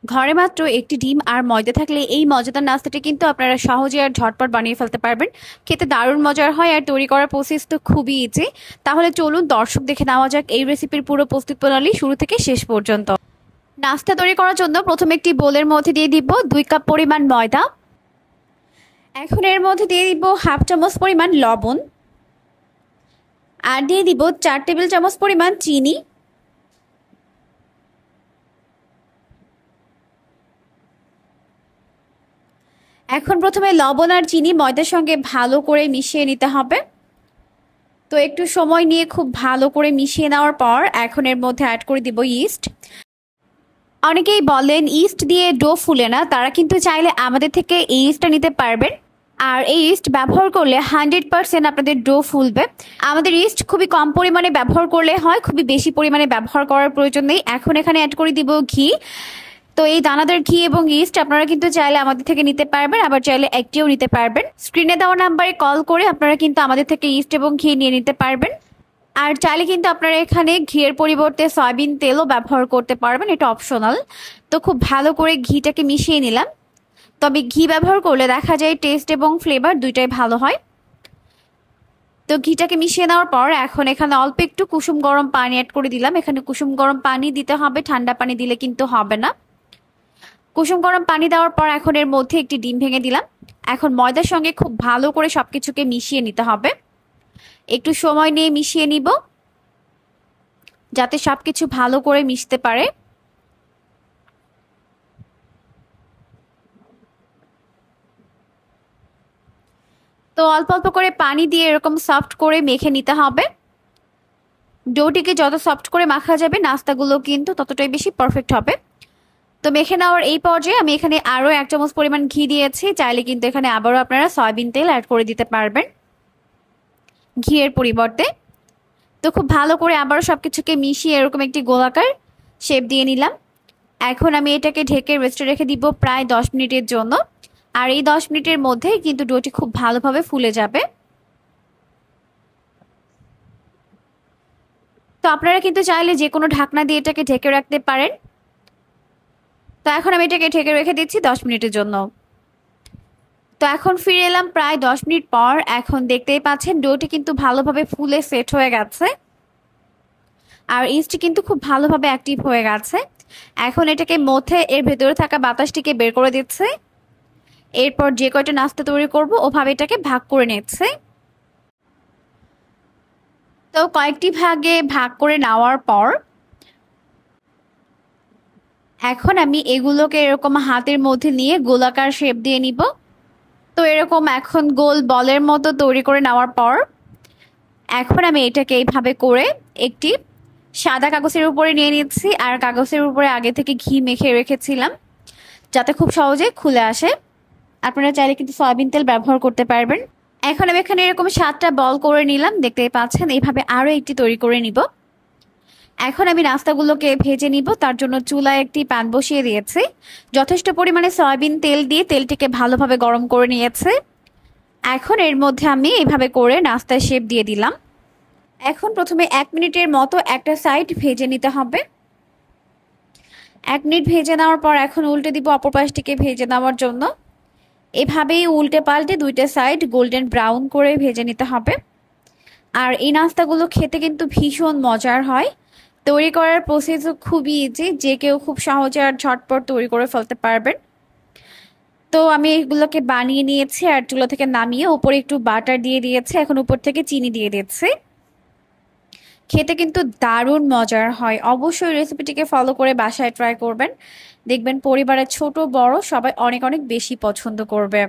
ঘরে মাত্র একটি ডিম আর ময়দা থাকলে এই মজাদার নাস্তাটি কিন্তু আপনারা সহজে আর ঝটপট বানিয়ে ফেলতে পারবেন। খেতে দারুণ মজার হয় আর তৈরি করার প্রসেস তো খুবই ইজি। তাহলে চলুন দর্শক দেখে নেওয়া যাক এই রেসিপির পুরো প্রস্তুত প্রণালী শুরু থেকে শেষ পর্যন্ত। নাস্তা তৈরি করার জন্য প্রথমে একটি বোলের মধ্যে দিয়ে দিব 2 কাপ পরিমাণ ময়দা। এখন এর মধ্যে দিয়ে দিব হাফ চামচ পরিমাণ লবণ আর দিয়ে দিব 4 টেবিল চামচ পরিমাণ চিনি। এখন প্রথমে লবণ আর চিনি ময়দার সঙ্গে ভালো করে মিশিয়ে নিতে হবে। তো একটু সময় নিয়ে খুব ভালো করে মিশিয়ে নেওয়ার পর এখন এর মধ্যে অ্যাড করে দিব ইস্ট। অনেকেই বলেন ইস্ট দিয়ে ডো ফুলে না, তারা কিন্তু চাইলে আমাদের থেকে এই ইস্টটা নিতে পারবেন। আর এই ইস্ট ব্যবহার করলে 100% আপনাদের ডো ফুলবে। আমাদের ইস্ট খুবই কম পরিমাণে ব্যবহার করলে হয়, খুবই বেশি পরিমাণে ব্যবহার করার প্রয়োজন নেই। এখন এখানে অ্যাড করে দিব ঘি। তো এই দানাদার ঘি এবং ইস্ট আপনারা কিন্তু চাইলে আমাদের থেকে নিতে পারবেন, আবার চাইলে একটিও নিতে পারবেন। স্ক্রিনে দেওয়া নাম্বারে কল করে আপনারা কিন্তু আমাদের থেকে ইস্ট এবং ঘি নিয়ে নিতে পারবেন। আর চাইলে কিন্তু আপনারা এখানে ঘিয়ের পরিবর্তে সয়াবিন তেলও ব্যবহার করতে পারবেন, এটা অপশনাল। তো খুব ভালো করে ঘিটাকে মিশিয়ে নিলাম। তবে ঘি ব্যবহার করলে দেখা যায় টেস্ট এবং ফ্লেভার দুইটাই ভালো হয়। তো ঘিটাকে মিশিয়ে নেওয়ার পর এখন এখানে অল্প একটু কুসুম গরম পানি অ্যাড করে দিলাম। এখানে কুসুম গরম পানি দিতে হবে, ঠান্ডা পানি দিলে কিন্তু হবে না। কুসুম গরম পানি দেওয়ার পর এখন এর মধ্যে একটি ডিম ভেঙে দিলাম। এখন ময়দার সঙ্গে খুব ভালো করে সবকিছুকে মিশিয়ে নিতে হবে। একটু সময় নিয়ে মিশিয়ে নিব যাতে সবকিছু ভালো করে মিশতে পারে। তো অল্প অল্প করে পানি দিয়ে এরকম সফট করে মেখে নিতে হবে। ডোটিকে যত সফট করে মাখা যাবে নাস্তাগুলো কিন্তু ততটাই বেশি পারফেক্ট হবে। তো মেখে নেওয়ার এই পর্যায়ে আমি এখানে আরও 1 চামচ পরিমাণ ঘি দিয়েছি। চাইলে কিন্তু এখানে আবারও আপনারা সয়াবিন তেল অ্যাড করে দিতে পারবেন ঘিয়ের পরিবর্তে। তো খুব ভালো করে আবারও সবকিছুকে মিশিয়ে এরকম একটি গোলাকার শেপ দিয়ে নিলাম। এখন আমি এটাকে ঢেকে রেস্টে রেখে দিব প্রায় 10 মিনিটের জন্য। আর এই 10 মিনিটের মধ্যেই কিন্তু ডোটি খুব ভালোভাবে ফুলে যাবে। তো আপনারা কিন্তু চাইলে যে কোনো ঢাকনা দিয়ে এটাকে ঢেকে রাখতে পারেন। তো এখন আমি এটাকে ঢেকে রেখে দিচ্ছি 10 মিনিটের জন্য। তো এখন ফিরে এলাম প্রায় 10 মিনিট পর। এখন দেখতেই পাচ্ছেন ডোটি কিন্তু ভালোভাবে ফুলে সেট হয়ে গেছে আর ইস্ট কিন্তু খুব ভালোভাবে অ্যাক্টিভ হয়ে গেছে। এখন এটাকে মধ্যে এর ভেতরে থাকা বাতাসটিকে বের করে দিচ্ছে। এরপর যে কয়টা নাস্তা তৈরি করব ওভাবে এটাকে ভাগ করে নিচ্ছে। তো কয়েকটি ভাগে ভাগ করে নেওয়ার পর এখন আমি এগুলোকে এরকম হাতের মধ্যে নিয়ে গোলাকার শেপ দিয়ে নিব। তো এরকম এখন গোল বলের মতো তৈরি করে নেওয়ার পর এখন আমি এটাকে এইভাবে করে একটি সাদা কাগজের উপরে নিয়ে নিচ্ছি। আর কাগজের উপরে আগে থেকে ঘি মেখে রেখেছিলাম যাতে খুব সহজে খুলে আসে। আপনারা চাইলে কিন্তু সয়াবিন তেল ব্যবহার করতে পারবেন। এখন আমি এখানে এরকম 7টা বল করে নিলাম, দেখতেই পাচ্ছেন। এইভাবে আরও একটি তৈরি করে নিব। এখন আমি নাস্তাগুলোকে ভেজে নিব। তার জন্য চুলায় একটি প্যান বসিয়ে দিয়েছি। যথেষ্ট পরিমাণে সয়াবিন তেল দিয়ে তেলটিকে ভালোভাবে গরম করে নিয়েছে। এখন এর মধ্যে আমি এইভাবে করে নাস্তার শেপ দিয়ে দিলাম। এখন প্রথমে 1 মিনিটের মতো একটা সাইড ভেজে নিতে হবে। 1 মিনিট ভেজে নেওয়ার পর এখন উল্টে দিব অপর পাশটিকে ভেজে নেওয়ার জন্য। এভাবেই উল্টে পাল্টে দুইটা সাইড গোল্ডেন ব্রাউন করে ভেজে নিতে হবে। আর এই নাস্তাগুলো খেতে কিন্তু ভীষণ মজার হয়। তৈরি করার প্রসেসও খুবই ইজি, যে কেউ খুব সহজে আর ঝটপট তৈরি করে ফেলতে পারবেন। তো আমি এগুলোকে বানিয়ে নিয়েছি আর চুলা থেকে নামিয়ে উপরে একটু বাটার দিয়ে দিয়েছি। এখন উপর থেকে চিনি দিয়ে দিচ্ছি। খেতে কিন্তু দারুণ মজার হয়। অবশ্যই রেসিপিটিকে ফলো করে বাসায় ট্রাই করবেন, দেখবেন পরিবারের ছোট বড় সবাই অনেক অনেক বেশি পছন্দ করবে।